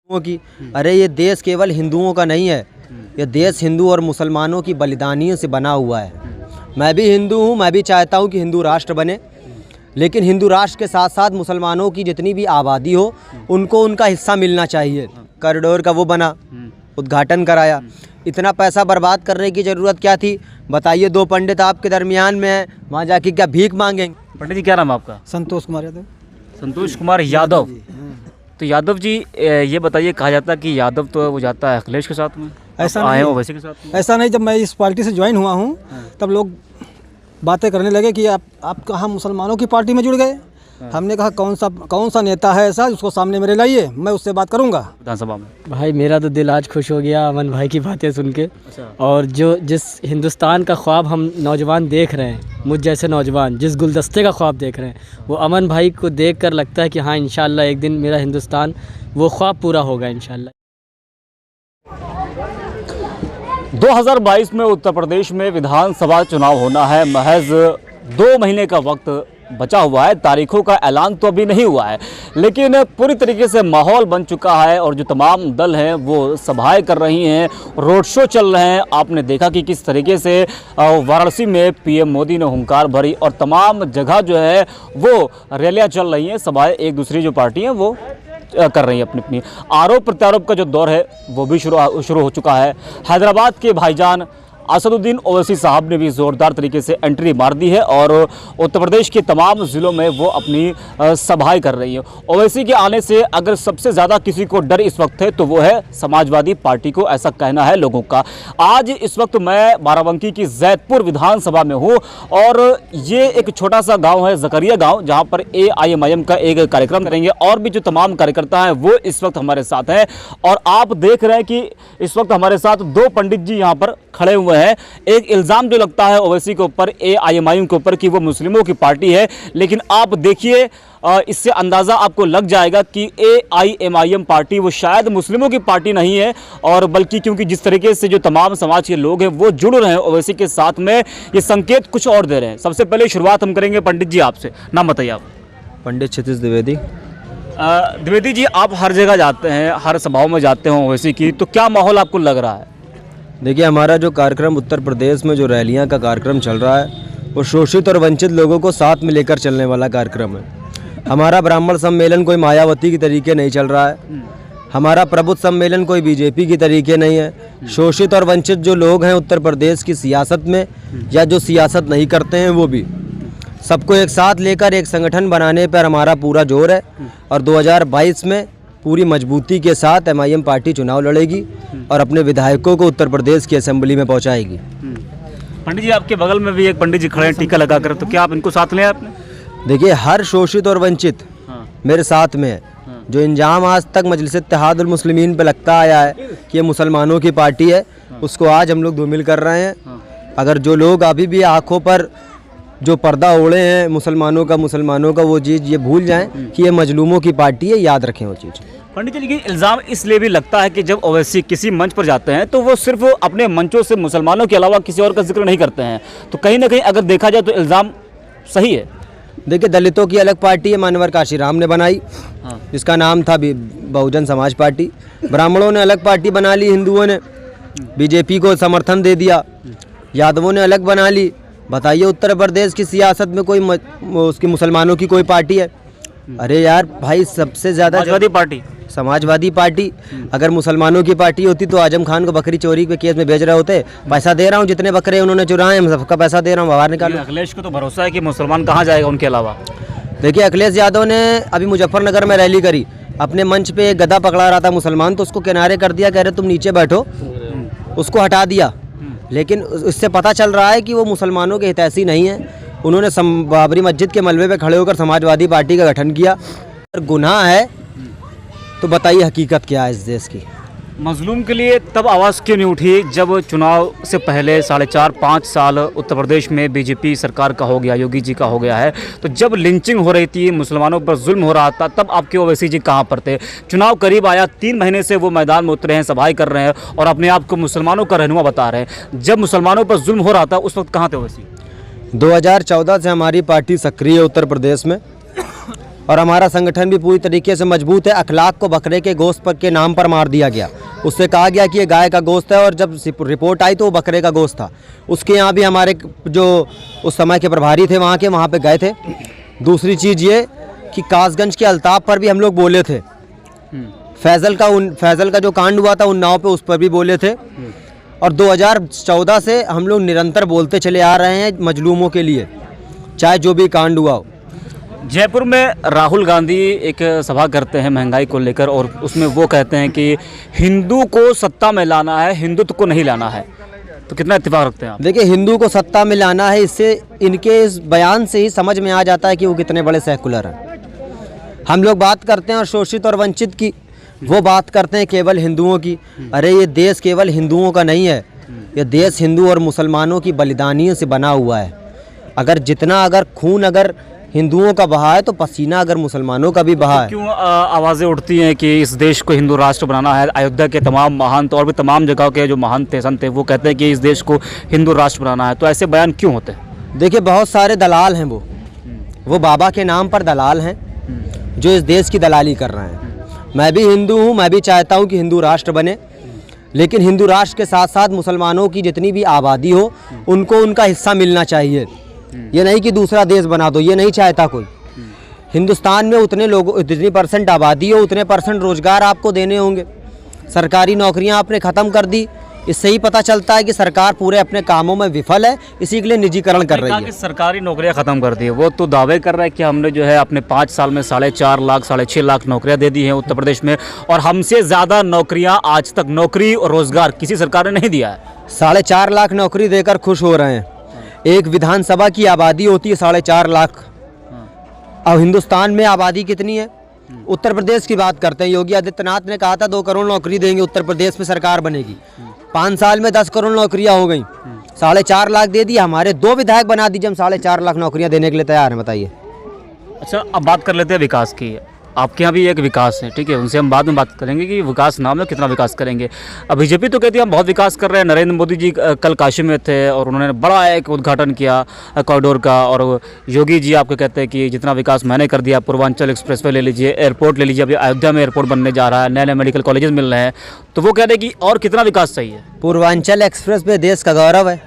की। अरे ये देश केवल हिंदुओं का नहीं है, ये देश हिंदू और मुसलमानों की बलिदानियों से बना हुआ है। मैं भी हिंदू हूँ, मैं भी चाहता हूँ कि हिंदू राष्ट्र बने, लेकिन हिंदू राष्ट्र के साथ साथ मुसलमानों की जितनी भी आबादी हो उनको उनका हिस्सा मिलना चाहिए। कॉरिडोर का वो बना, उद्घाटन कराया, इतना पैसा बर्बाद करने की ज़रूरत क्या थी बताइए। दो पंडित आपके दरमियान में हैं, वहाँ जाके क्या भीख मांगेंगे? पंडित जी क्या नाम है आपका? संतोष कुमार यादव। संतोष कुमार यादव। तो यादव जी ये बताइए, कहा जाता है कि यादव तो वो जाता है अखिलेश के साथ में, ऐसा आए नहीं, हो वैसे के साथ में? ऐसा नहीं। जब मैं इस पार्टी से ज्वाइन हुआ हूँ तब लोग बातें करने लगे कि आप कहाँ मुसलमानों की पार्टी में जुड़ गए। हमने कहा कौन सा नेता है ऐसा, उसको सामने मेरे लाइए, मैं उससे बात करूंगा विधानसभा में। भाई मेरा तो दिल आज खुश हो गया अमन भाई की बातें सुन के। अच्छा। और जिस हिंदुस्तान का ख्वाब हम नौजवान देख रहे हैं, मुझ जैसे नौजवान जिस गुलदस्ते का ख्वाब देख रहे हैं, वो अमन भाई को देख कर लगता है कि हाँ इंशाल्लाह एक दिन मेरा हिंदुस्तान वो ख्वाब पूरा होगा इंशाल्लाह। 2022 में उत्तर प्रदेश में विधानसभा चुनाव होना है। महज 2 महीने का वक्त बचा हुआ है। तारीखों का ऐलान तो अभी नहीं हुआ है, लेकिन पूरी तरीके से माहौल बन चुका है और जो तमाम दल हैं वो सभाएं कर रही हैं, रोड शो चल रहे हैं। आपने देखा कि किस तरीके से वाराणसी में पीएम मोदी ने हुंकार भरी और तमाम जगह जो है वो रैलियां चल रही हैं, सभाएं एक दूसरी जो पार्टी हैं वो कर रही हैं अपनी अपनी। आरोप प्रत्यारोप का जो दौर है वो भी शुरू हो चुका है। हैदराबाद के भाईजान असदुद्दीन ओवैसी साहब ने भी ज़ोरदार तरीके से एंट्री मार दी है और उत्तर प्रदेश के तमाम ज़िलों में वो अपनी सभाएं कर रही हैं। ओवैसी के आने से अगर सबसे ज़्यादा किसी को डर इस वक्त है तो वो है समाजवादी पार्टी को, ऐसा कहना है लोगों का। आज इस वक्त मैं बाराबंकी की जैदपुर विधानसभा में हूँ और ये एक छोटा सा गाँव है जकरिया गाँव, जहाँ पर AIMIM का एक कार्यक्रम करेंगे और भी जो तमाम कार्यकर्ता हैं वो इस वक्त हमारे साथ हैं। और आप देख रहे हैं कि इस वक्त हमारे साथ 2 पंडित जी यहाँ पर खड़े हुए हैं। एक इल्ज़ाम जो लगता है ओवैसी के ऊपर, AIMIM के ऊपर कि वो मुस्लिमों की पार्टी है, लेकिन आप देखिए इससे अंदाज़ा आपको लग जाएगा कि AIMIM पार्टी वो शायद मुस्लिमों की पार्टी नहीं है, और बल्कि क्योंकि जिस तरीके से जो तमाम समाज के लोग हैं वो जुड़ रहे हैं ओवैसी के साथ में, ये संकेत कुछ और दे रहे हैं। सबसे पहले शुरुआत हम करेंगे पंडित जी आपसे। नाम बताइए आप। पंडित क्षितिज द्विवेदी। द्विवेदी जी, आप हर जगह जाते हैं, हर सभाओं में जाते हो ओवैसी की, तो क्या माहौल आपको लग रहा है? देखिए, हमारा जो कार्यक्रम उत्तर प्रदेश में जो रैलियां का कार्यक्रम चल रहा है वो शोषित और वंचित लोगों को साथ में लेकर चलने वाला कार्यक्रम है। हमारा ब्राह्मण सम्मेलन कोई मायावती की तरीके नहीं चल रहा है, हमारा प्रबुद्ध सम्मेलन कोई बीजेपी की तरीके नहीं है। शोषित और वंचित जो लोग हैं उत्तर प्रदेश की सियासत में या जो सियासत नहीं करते हैं वो भी, सबको एक साथ लेकर एक संगठन बनाने पर हमारा पूरा जोर है और 2022 में पूरी मजबूती के साथ MIM पार्टी चुनाव लड़ेगी और अपने विधायकों को उत्तर प्रदेश की असेंबली में पहुंचाएगी। पंडित जी, आपके बगल में भी एक पंडित जी खड़े हैं टीका लगाकर, तो क्या आप इनको साथ लें आपने? देखिए, हर शोषित और वंचित मेरे साथ में है। जो इंजाम आज तक मजलिस इत्तेहादुल मुस्लिमीन पे लगता आया है कि ये मुसलमानों की पार्टी है, उसको आज हम लोग धूमिल कर रहे हैं। अगर जो लोग अभी भी आँखों पर जो पर्दा ओढ़े हैं मुसलमानों का वो चीज़ ये भूल जाएं कि ये मजलूमों की पार्टी है, याद रखें वो चीज़। पंडित जी, लेकिन इल्ज़ाम इसलिए भी लगता है कि जब ओवैसी किसी मंच पर जाते हैं तो वो सिर्फ अपने मंचों से मुसलमानों के अलावा किसी और का जिक्र नहीं करते हैं, तो कहीं ना कहीं अगर देखा जाए तो इल्ज़ाम सही है। देखिए, दलितों की अलग पार्टी है, मानवर काशीराम ने बनाई, जिसका नाम था बहुजन समाज पार्टी। ब्राह्मणों ने अलग पार्टी बना ली, हिंदुओं ने बीजेपी को समर्थन दे दिया, यादवों ने अलग बना ली। बताइए, उत्तर प्रदेश की सियासत में कोई उसकी मुसलमानों की कोई पार्टी है? अरे यार भाई, सबसे ज़्यादा समाजवादी पार्टी अगर मुसलमानों की पार्टी होती तो आजम खान को बकरी चोरी के केस में भेज रहे होते। पैसा दे रहा हूँ, जितने बकरे उन्होंने चुराए हैं सबका पैसा दे रहा हूँ, बाहर निकालो। अखिलेश को तो भरोसा है कि मुसलमान कहाँ जाएगा उनके अलावा। देखिए, अखिलेश यादव ने अभी मुजफ्फरनगर में रैली करी, अपने मंच पे एक गधा पकड़ा रहा था मुसलमान, तो उसको किनारे कर दिया, कह रहे तुम नीचे बैठो, उसको हटा दिया। लेकिन इससे पता चल रहा है कि वो मुसलमानों के हितैषी नहीं है। उन्होंने बाबरी मस्जिद के मलबे पे खड़े होकर समाजवादी पार्टी का गठन किया। अगर गुनाह है तो बताइए हकीकत क्या है इस देश की। मजलूम के लिए तब आवाज़ क्यों नहीं उठी जब चुनाव से पहले 4.5-5 साल उत्तर प्रदेश में बीजेपी सरकार का हो गया, योगी जी का हो गया है, तो जब लिंचिंग हो रही थी, मुसलमानों पर जुल्म हो रहा था, तब आपके ओवैसी जी कहाँ पर थे? चुनाव करीब आया, 3 महीने से वो मैदान में उतरे हैं, सभाएं कर रहे हैं और अपने आप को मुसलमानों का रहनुमा बता रहे हैं। जब मुसलमानों पर जुल्म हो रहा था उस वक्त कहाँ थे ओवैसी? 2014 से हमारी पार्टी सक्रिय है उत्तर प्रदेश में और हमारा संगठन भी पूरी तरीके से मजबूत है। अखलाक को बकरे के गोश्त पर के नाम पर मार दिया गया। उससे कहा गया कि ये गाय का गोश्त है और जब रिपोर्ट आई तो वो बकरे का गोश्त था। उसके यहाँ भी हमारे जो उस समय के प्रभारी थे वहाँ पे गए थे। दूसरी चीज़ ये कि कासगंज के अल्ताफ़ पर भी हम लोग बोले थे। फैज़ल का जो कांड हुआ था उन्नाव पे, उस पर भी बोले थे। और 2014 से हम लोग निरंतर बोलते चले आ रहे हैं मजलूमों के लिए, चाहे जो भी कांड हुआ हो। जयपुर में राहुल गांधी एक सभा करते हैं महंगाई को लेकर, और उसमें वो कहते हैं कि हिंदू को सत्ता में लाना है, हिंदुत्व को नहीं लाना है। तो कितना इत्तेफाक रखते हैं आप? देखिए, हिंदू को सत्ता में लाना है, इससे इनके इस बयान से ही समझ में आ जाता है कि वो कितने बड़े सेकुलर हैं। हम लोग बात करते हैं और शोषित और वंचित की, वो बात करते हैं केवल हिंदुओं की। अरे ये देश केवल हिंदुओं का नहीं है, ये देश हिंदू और मुसलमानों की बलिदानियों से बना हुआ है। अगर खून अगर हिंदुओं का बहा है तो पसीना अगर मुसलमानों का भी बहा है। क्यों आवाज़ें उठती हैं कि इस देश को हिंदू राष्ट्र बनाना है? अयोध्या के तमाम महंत और भी तमाम जगह के जो महंत थे, संत थे, वो कहते हैं कि इस देश को हिंदू राष्ट्र बनाना है। तो ऐसे बयान क्यों होते हैं? देखिए, बहुत सारे दलाल हैं, वो बाबा के नाम पर दलाल हैं जो इस देश की दलाली कर रहे हैं। मैं भी हिंदू हूँ, मैं भी चाहता हूँ कि हिंदू राष्ट्र बने, लेकिन हिंदू राष्ट्र के साथ साथ मुसलमानों की जितनी भी आबादी हो उनको उनका हिस्सा मिलना चाहिए। ये नहीं कि दूसरा देश बना दो, ये नहीं चाहता कोई। हिंदुस्तान में उतने लोगों, जितनी परसेंट आबादी हो उतने परसेंट रोजगार आपको देने होंगे। सरकारी नौकरियां आपने ख़त्म कर दी, इससे ही पता चलता है कि सरकार पूरे अपने कामों में विफल है, इसी के लिए निजीकरण कर रही है। कि सरकारी नौकरियां ख़त्म कर दी है, वो तो दावे कर रहा है कि हमने जो है अपने 5 साल में 4.5 लाख 6.5 लाख नौकरियां दे दी हैं उत्तर प्रदेश में, और हमसे ज़्यादा नौकरियां आज तक नौकरी और रोजगार किसी सरकार ने नहीं दिया है। 4.5 लाख नौकरी देकर खुश हो रहे हैं। एक विधानसभा की आबादी होती है 4.5 लाख। अब हिंदुस्तान में आबादी कितनी है? उत्तर प्रदेश की बात करते हैं। योगी आदित्यनाथ ने कहा था 2 करोड़ नौकरी देंगे, उत्तर प्रदेश में सरकार बनेगी। 5 साल में 10 करोड़ नौकरियां हो गई, 4.5 लाख दे दी। हमारे 2 विधायक बना दीजिए, हम 4.5 लाख नौकरियां देने के लिए तैयार हैं। बताइए। अच्छा, अब बात कर लेते हैं विकास की। आपके यहाँ भी एक विकास है, ठीक है, उनसे हम बाद में बात करेंगे कि विकास नाम है, कितना विकास करेंगे। अब बीजेपी तो कहती है हम बहुत विकास कर रहे हैं। नरेंद्र मोदी जी कल काशी में थे और उन्होंने बड़ा एक उद्घाटन किया कॉरिडोर का, और योगी जी आपको कहते हैं कि जितना विकास मैंने कर दिया, पूर्वांचल एक्सप्रेसवे ले लीजिए, एयरपोर्ट ले लीजिए, अभी अयोध्या में एयरपोर्ट बनने जा रहा है, नए नए मेडिकल कॉलेजेस मिल रहे हैं, तो वो कह रहे हैं कि और कितना विकास चाहिए। पूर्वांचल एक्सप्रेसवे देश का गौरव है।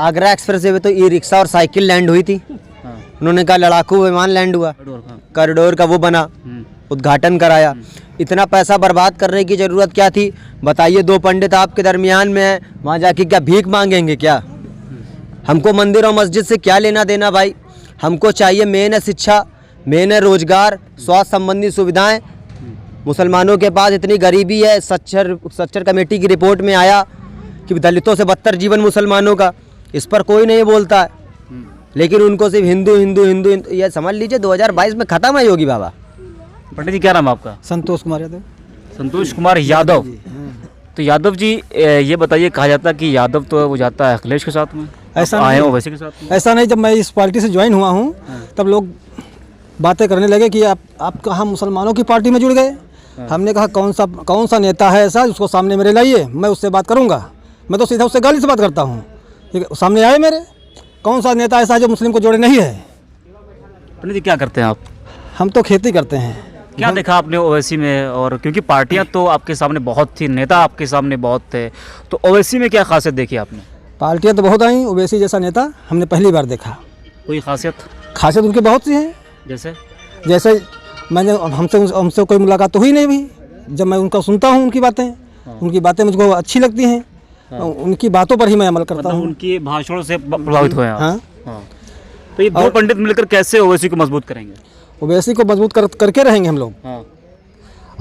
आगरा एक्सप्रेसवे पे तो ई रिक्शा और साइकिल लैंड हुई थी, उन्होंने कहा लड़ाकू विमान लैंड हुआ, कॉरिडोर का वो बना, उद्घाटन कराया। इतना पैसा बर्बाद करने की ज़रूरत क्या थी? बताइए। 2 पंडित आपके दरमियान में हैं, वहाँ जाके क्या भीख मांगेंगे क्या? हमको मंदिर और मस्जिद से क्या लेना देना भाई? हमको चाहिए मेन है शिक्षा, मेन है रोजगार, स्वास्थ्य संबंधी सुविधाएं। मुसलमानों के पास इतनी गरीबी है। सच्चर कमेटी की रिपोर्ट में आया कि दलितों से बदतर जीवन मुसलमानों का, इस पर कोई नहीं बोलता है, लेकिन उनको सिर्फ हिंदू हिंदू हिंदू ये समझ लीजिए। 2022 में ख़त्म है योगी बाबा। पंडित जी, क्या नाम है आपका? संतोष कुमार यादव। संतोष कुमार यादव। तो यादव जी, ये बताइए, कहा जाता है कि यादव तो वो जाता है अखिलेश के साथ में, ऐसा आए हो वैसे के साथ में? ऐसा नहीं, जब मैं इस पार्टी से ज्वाइन हुआ हूँ तब लोग बातें करने लगे कि आप कहाँ मुसलमानों की पार्टी में जुड़ गए। हमने कहा कौन सा नेता है ऐसा उसको सामने मेरे लाइए, मैं उससे बात करूँगा। मैं तो सीधा उससे गाली से बात करता हूँ, सामने आए मेरे। कौन सा नेता ऐसा जो मुस्लिम को जोड़े नहीं है? पंडित जी, क्या करते हैं आप? हम तो खेती करते हैं। क्या देखा आपने ओवैसी में? और क्योंकि पार्टियां तो आपके सामने बहुत थी, नेता आपके सामने बहुत थे, तो ओवैसी में क्या खासियत देखी आपने? पार्टियां तो बहुत आई, ओवैसी जैसा नेता हमने पहली बार देखा। कोई खासियत? खासियत उनकी बहुत सी है। जैसे मैंने हमसे कोई मुलाकात तो हुई नहीं भी। जब मैं उनका सुनता हूँ उनकी बातें मुझको अच्छी लगती हैं। उनकी बातों पर ही मैं अमल करता हूँ। उनकी भाषणों से प्रभावित हुए हैं? हाँ। तो ये 2 पंडित मिलकर कैसे ओवैसी को मजबूत करेंगे? ओवैसी को मजबूत करके रहेंगे हम लोग।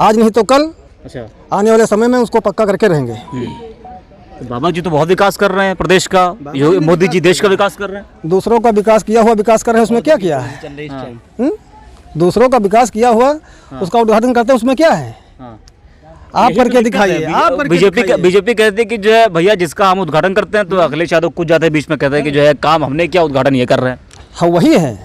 आज नहीं तो कल। अच्छा। आने वाले समय में उसको पक्का करके रहेंगे। तो बाबा जी तो बहुत विकास कर रहे हैं प्रदेश का, मोदी जी देश का विकास कर रहे हैं। दूसरों का विकास किया हुआ विकास कर रहे हैं, उसमें क्या किया है? दूसरों का विकास किया हुआ उसका उद्घाटन करते हैं, उसमें क्या है? आप करके दिखाइए। बीजेपी कहती है कि जो है भैया जिसका हम उद्घाटन करते हैं, तो अखिलेश यादव कुछ जाते हैं बीच में, कहते हैं कि जो है काम हमने क्या, उद्घाटन ये कर रहे हैं। हाँ, वही है।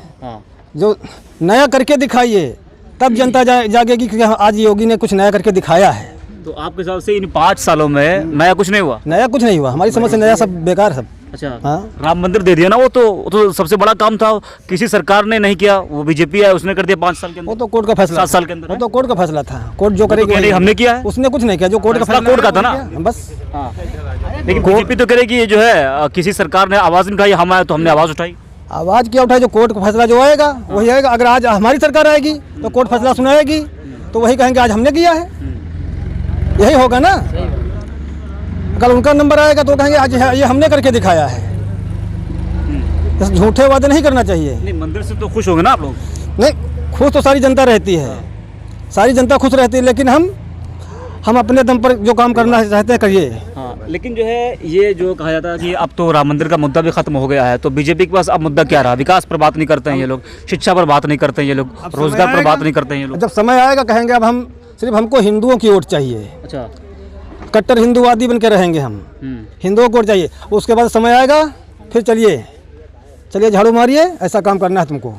जो नया करके दिखाइए, तब जनता जागेगी कि आज योगी ने कुछ नया करके दिखाया है। तो आपके हिसाब से इन 5 सालों में नया कुछ नहीं हुआ? नया कुछ नहीं हुआ, हमारी समझ से नया सब बेकार सब। अच्छा, हाँ। राम मंदिर दे दिया ना, वो तो सबसे बड़ा काम था, किसी सरकार ने नहीं किया, वो बीजेपी है उसने कर दिया 5 साल के वो अंदर, तो कोर्ट का फैसला 7 साल के अंदर। वो तो कोर्ट का फैसला था, कोर्ट जो वो तो करेगी कह रही हमने किया है, उसने कुछ नहीं किया, जो कोर्ट का फैसला फैसला कोर्ट का था ना। किया, बस। हाँ। लेकिन बीजेपी तो करेगी ये जो है किसी सरकार ने आवाज़ नहीं उठाई, हम आए तो हमने आवाज़ उठाई। आवाज़ क्या उठाए, जो कोर्ट का फैसला जो आएगा वही आएगा। अगर आज हमारी सरकार आएगी तो कोर्ट फैसला सुनाएगी, तो वही कहेंगे आज हमने किया है, यही होगा ना। कल उनका नंबर आएगा तो कहेंगे आज ये हमने करके दिखाया है। बस झूठे वादे नहीं करना चाहिए। नहीं, मंदिर से तो खुश होंगे ना आप लोग? नहीं, खुश तो सारी जनता रहती है, सारी जनता खुश रहती है, लेकिन हम अपने दम पर जो काम करना चाहते हैं करिए। हाँ, लेकिन जो है ये जो कहा जाता है कि अब तो राम मंदिर का मुद्दा भी खत्म हो गया है, तो बीजेपी के पास अब मुद्दा क्या रहा? विकास पर बात नहीं करते हैं ये लोग, शिक्षा पर बात नहीं करते हैं ये लोग, रोजगार पर बात नहीं करते हैं ये लोग। जब समय आएगा कहेंगे अब हम सिर्फ हमको हिंदुओं की वोट चाहिए, अच्छा। कट्टर हिंदूवादी बन के रहेंगे हम, हिंदुओं को वोट चाहिए। उसके बाद समय आएगा फिर चलिए झाड़ू मारिए, ऐसा काम करना है तुमको।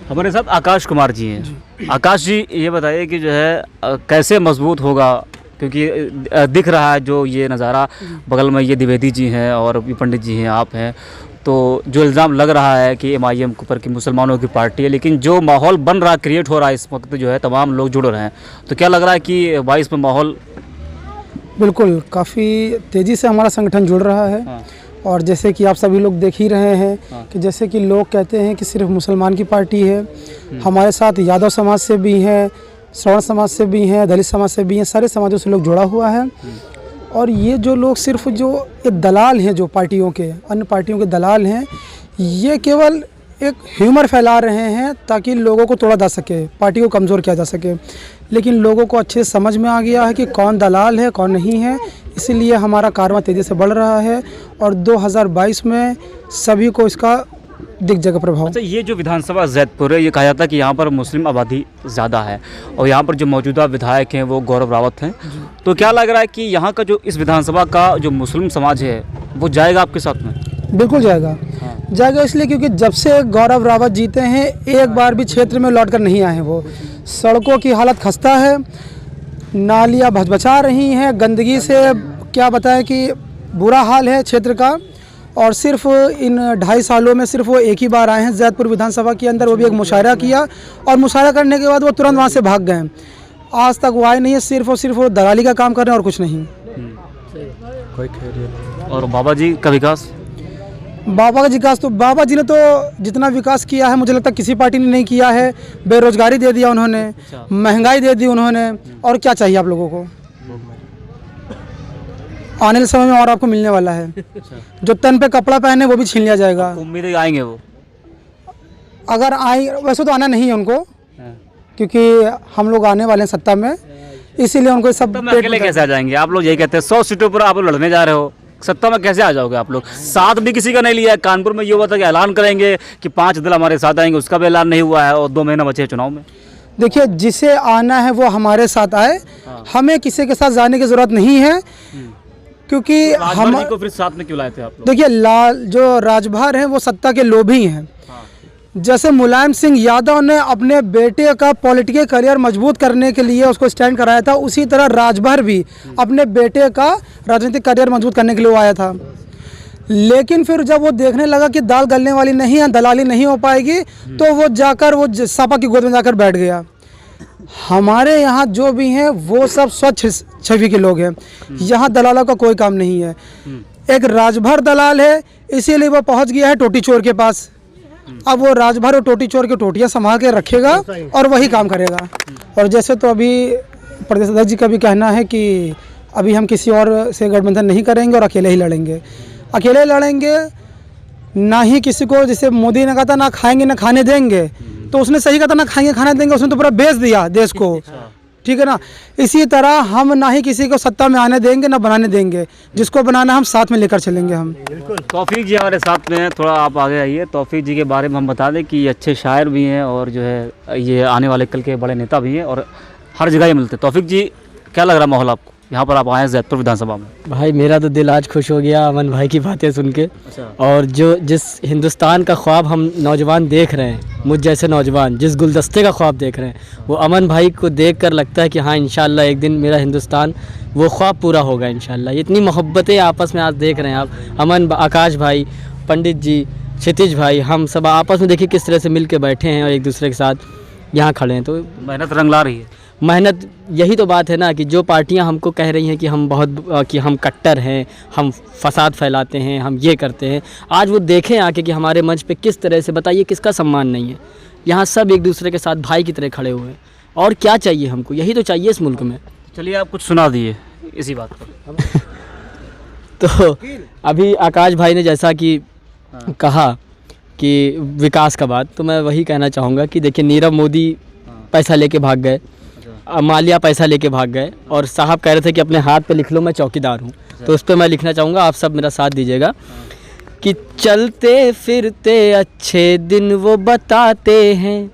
हमारे साथ आकाश कुमार जी हैं। आकाश जी, ये बताइए कि जो है कैसे मजबूत होगा, क्योंकि दिख रहा है जो ये नज़ारा, बगल में ये द्विवेदी जी हैं और भी पंडित जी हैं, आप हैं, तो जो इल्ज़ाम लग रहा है कि MIM के ऊपर कि मुसलमानों की पार्टी है, लेकिन जो माहौल बन रहा है, क्रिएट हो रहा है इस वक्त, जो है तमाम लोग जुड़ रहे हैं, तो क्या लग रहा है कि 22 में माहौल? बिल्कुल, काफ़ी तेज़ी से हमारा संगठन जुड़ रहा है। हाँ। और जैसे कि आप सभी लोग देख ही रहे हैं कि जैसे कि लोग कहते हैं कि सिर्फ मुसलमान की पार्टी है, हमारे साथ यादव समाज से भी हैं, श्रवण समाज से भी हैं, दलित समाज से भी हैं, सारे समाजों से लोग जुड़ा हुआ है। और ये जो लोग सिर्फ जो ये दलाल हैं, जो पार्टियों के, अन्य पार्टियों के दलाल हैं, ये केवल एक ह्यूमर फैला रहे हैं ताकि लोगों को तोड़ा जा सके, पार्टी को कमज़ोर किया जा सके। लेकिन लोगों को अच्छे से समझ में आ गया है कि कौन दलाल है कौन नहीं है, इसलिए हमारा कारवां तेज़ी से बढ़ रहा है और 2022 में सभी को इसका दिख जाएगा प्रभाव। अच्छा, ये जो विधानसभा जैदपुर है, ये कहा जाता है कि यहाँ पर मुस्लिम आबादी ज़्यादा है और यहाँ पर जो मौजूदा विधायक हैं वो गौरव रावत हैं, तो क्या लग रहा है कि यहाँ का जो इस विधानसभा का जो मुस्लिम समाज है वो जाएगा आपके साथ में? बिल्कुल जाएगा। जाएगा इसलिए क्योंकि जब से गौरव रावत जीते हैं एक बार भी क्षेत्र में लौट कर नहीं आए हैं। वो सड़कों की हालत खस्ता है, नालियाँ भचभचा रही हैं, गंदगी से क्या बताएं कि बुरा हाल है क्षेत्र का। और सिर्फ इन 2.5 सालों में सिर्फ वो एक ही बार आए हैं जैदपुर विधानसभा के अंदर, वो भी एक मुशायरा किया और मुशायरा करने के बाद वो तुरंत वहाँ से भाग गए। आज तक वो आए नहीं है, सिर्फ और सिर्फ वो दलाली का काम कर रहे हैं और कुछ नहीं। और बाबा जी का विकास? बाबा का विकास तो बाबा जी ने तो जितना विकास किया है मुझे लगता है किसी पार्टी ने नहीं किया है। बेरोजगारी दे दिया उन्होंने, महंगाई दे दी उन्होंने, और क्या चाहिए आप लोगों को? आने वाले समय में और आपको मिलने वाला है। जो तन पे कपड़ा पहने वो भी छीन लिया जाएगा। उम्मीद है आएंगे वो? अगर आए, वैसे तो आना नहीं है उनको, क्योंकि हम लोग आने वाले हैं सत्ता में, इसीलिए उनको सब सत्ता में अकेले कैसे आ जाएंगे? आप लोग यही कहते हैं 100 सीटों पर आप लोग लड़ने जा रहे हो, सत्ता में कैसे आ जाओगे आप लोग? साथ भी किसी का नहीं लिया है। कानपुर में ये हुआ था कि ऐलान करेंगे कि 5 दल हमारे साथ आएंगे, उसका भी ऐलान नहीं हुआ है और 2 महीना बचे हैं चुनाव में। देखिए, जिसे आना है वो हमारे साथ आए, हमें किसी के साथ जाने की जरूरत नहीं है, क्योंकि हम को फिर साथ में क्यों लाए थे आप लोग? देखिए, लाल जो राजभर हैं वो सत्ता के लोभी हैं। जैसे मुलायम सिंह यादव ने अपने बेटे का पॉलिटिकल करियर मजबूत करने के लिए उसको स्टैंड कराया था, उसी तरह राजभर भी अपने बेटे का राजनीतिक करियर मजबूत करने के लिए वो आया था। लेकिन फिर जब वो देखने लगा कि दाल गलने वाली नहीं है, दलाली नहीं हो पाएगी, तो वो जाकर वो सपा की गोद में जाकर बैठ गया। हमारे यहाँ जो भी हैं वो सब स्वच्छ छवि के लोग हैं, यहाँ दलालों का कोई काम नहीं है। एक राजभर दलाल है, इसीलिए वो पहुँच गया है टोटी चोर के पास। अब वो राजभर और टोटी चोर की टोटियाँ संभाल के रखेगा और वही काम करेगा। और जैसे तो अभी प्रदेश अध्यक्ष जी का भी कहना है कि अभी हम किसी और से गठबंधन नहीं करेंगे और अकेले ही लड़ेंगे। अकेले लड़ेंगे, ना ही किसी को, जैसे मोदी ने कहा था ना खाएंगे ना खाने देंगे, तो उसने सही कहा था ना खाएंगे खाने देंगे, उसने तो पूरा बेच दिया देश को, ठीक है ना। इसी तरह हम ना ही किसी को सत्ता में आने देंगे ना बनाने देंगे, जिसको बनाना हम साथ में लेकर चलेंगे हम। तौफीक जी हमारे साथ में हैं, थोड़ा आप आगे आइए। तौफीक जी के बारे में हम बता दें कि ये अच्छे शायर भी हैं और जो है ये आने वाले कल के बड़े नेता भी हैं और हर जगह ही मिलते हैं। तौफीक जी, क्या लग रहा है माहौल आपको? यहाँ पर आप आए हैं जैतपुर विधानसभा में। भाई मेरा तो दिल आज खुश हो गया अमन भाई की बातें सुन के। और जिस हिंदुस्तान का ख्वाब हम नौजवान देख रहे हैं, मुझ जैसे नौजवान जिस गुलदस्ते का ख्वाब देख रहे हैं, वो अमन भाई को देख कर लगता है कि हाँ इंशाल्लाह एक दिन मेरा हिंदुस्तान वो ख्वाब पूरा होगा इंशाल्लाह। इतनी मोहब्बतें आपस में आज देख रहे हैं आप, अमन, आकाश भाई, पंडित जी, क्षितिज भाई, हम सब आपस में देखिए किस तरह से मिल के बैठे हैं और एक दूसरे के साथ यहाँ खड़े हैं। तो मेहनत रंग ला रही है। मेहनत, यही तो बात है ना कि जो पार्टियां हमको कह रही हैं कि हम कि हम कट्टर हैं, हम फसाद फैलाते हैं, हम ये करते हैं, आज वो देखें आके कि हमारे मंच पे किस तरह से, बताइए किसका सम्मान नहीं है। यहाँ सब एक दूसरे के साथ भाई की तरह खड़े हुए हैं। और क्या चाहिए हमको, यही तो चाहिए इस मुल्क में। चलिए आप कुछ सुना दिए इसी बात पर। तो अभी आकाश भाई ने जैसा कि कहा कि विकास का बात, तो मैं वही कहना चाहूँगा कि देखिए नीरव मोदी पैसा लेके भाग गए, मालिया पैसा लेके भाग गए, और साहब कह रहे थे कि अपने हाथ पे लिख लो मैं चौकीदार हूँ। तो उस पर मैं लिखना चाहूँगा, आप सब मेरा साथ दीजिएगा कि चलते फिरते अच्छे दिन वो बताते हैं,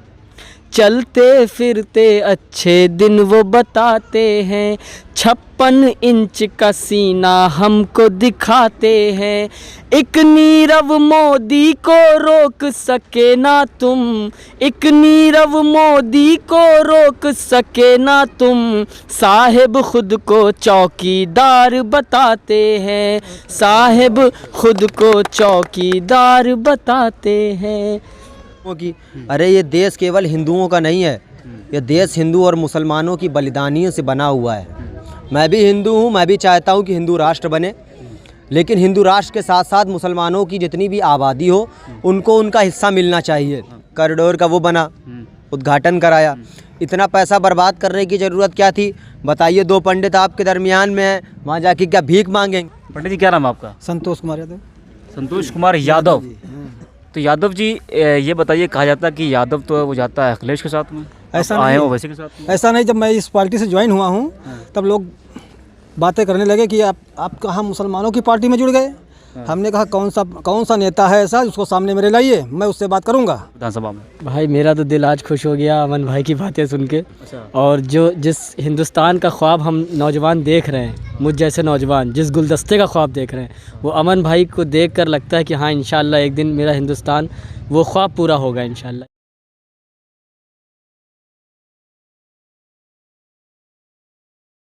चलते फिरते अच्छे दिन वो बताते हैं, 56 इंच का सीना हमको दिखाते हैं, एक नीरव मोदी को रोक सके ना तुम, एक नीरव मोदी को रोक सके ना तुम, साहिब खुद को चौकीदार बताते हैं, साहिब खुद को चौकीदार बताते हैं। कि अरे ये देश केवल हिंदुओं का नहीं है, ये देश हिंदू और मुसलमानों की बलिदानियों से बना हुआ है। मैं भी हिंदू हूँ, मैं भी चाहता हूँ कि हिंदू राष्ट्र बने, लेकिन हिंदू राष्ट्र के साथ साथ मुसलमानों की जितनी भी आबादी हो उनको उनका हिस्सा मिलना चाहिए। कॉरिडोर का वो बना, उद्घाटन कराया, इतना पैसा बर्बाद करने की ज़रूरत क्या थी बताइए। 2 पंडित आपके दरमियान में हैं, वहाँ जाके क्या भीख मांगेंगे? पंडित जी क्या नाम है आपका? संतोष कुमार यादव। संतोष कुमार यादव। तो यादव जी ये बताइए, कहा जाता है कि यादव तो वो जाता है अखिलेश के साथ में, ऐसा आए नहीं, हो वैसे के साथ में? ऐसा नहीं। जब मैं इस पार्टी से ज्वाइन हुआ हूँ तब लोग बातें करने लगे कि आप कहाँ मुसलमानों की पार्टी में जुड़ गए। हमने कहा कौन सा नेता है ऐसा, उसको सामने मेरे लाइए, मैं उससे बात करूँगा विधानसभा में। भाई मेरा तो दिल आज खुश हो गया अमन भाई की बातें सुन के। और जिस हिंदुस्तान का ख्वाब हम नौजवान देख रहे हैं, मुझ जैसे नौजवान जिस गुलदस्ते का ख्वाब देख रहे हैं, वो अमन भाई को देख कर लगता है कि हाँ इंशाल्लाह एक दिन मेरा हिंदुस्तान वो ख्वाब पूरा होगा इंशाल्लाह।